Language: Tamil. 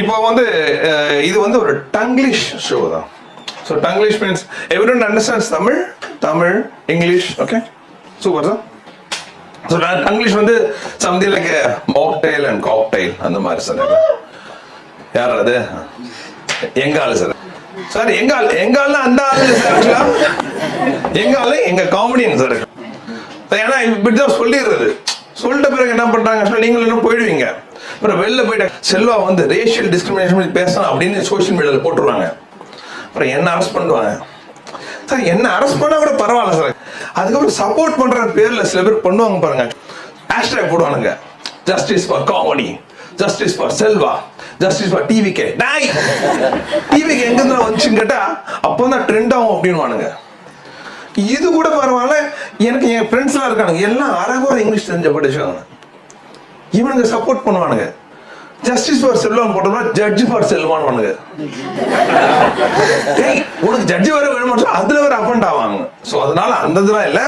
இப்போ வந்து இது வந்து ஒரு டங்கிலீஷ் ஷோ தான். So Tanglish means everyone understands Tamil, Tamil, English. Okay, super sir. So Tanglish வந்து something like mocktail and cocktail அந்த மாதிரி சார். யார் அது? எங்க ஆளு சார். சார் எங்க ஆள்னா அந்த ஆளு சார். எங்க ஆளு எங்க காமெடியன் சார். ஏன்னா இப்படிதான் சொல்லிடுறது. சொல்லிட்ட பிறகு என்ன பண்றாங்க, நீங்களும் இன்னும் போயிடுவீங்க. அப்புறம் வெளில போயிட்டு செல்வா வந்து ரேஷியல் டிஸ்கிரிமினேஷன் பத்தி பேசலாம் அப்படின்னு சோஷியல் மீடியால போட்டுருவாங்க. அப்புறம் என்ன அரெஸ்ட் பண்ணுவாங்க சார். என்ன அரெஸ்ட் பண்ணா கூட பரவாயில்ல சார். அதுக்கப்புறம் சப்போர்ட் பண்ற பேர்ல சில பேர் பண்ணுவாங்க பாருங்க. ஹேஷ்டேக் போடுவானுங்க, justice for comedy, justice for Selva, justice for TVK. டாய், டிவிகே எங்க இருந்து வந்துச்சுன்னு கேட்டா அப்போதான் ட்ரெண்ட் ஆகும் அப்படின்வானுங்க. இது கூட பரவாயில்ல. எனக்கு என் ஃப்ரெண்ட்ஸ் எல்லாம் இருக்கானுங்க, எல்லாம் அரைகுறை இங்கிலீஷ் தெரிஞ்ச படிச்சாங்க. இவனுங்க சப்போர்ட் பண்ணுவானுங்க. ஜஸ்டிஸ் ஃபார் செல்வான் போட்டோம்னா ஜட்ஜ் ஃபார் செல்வான் வானுங்க. உனக்கு ஜட்ஜ் வர வேணுமா, அதுல வேற அஃபண்ட் ஆவாங்க. ஸோ அதனால அந்த இதெல்லாம் இல்லை.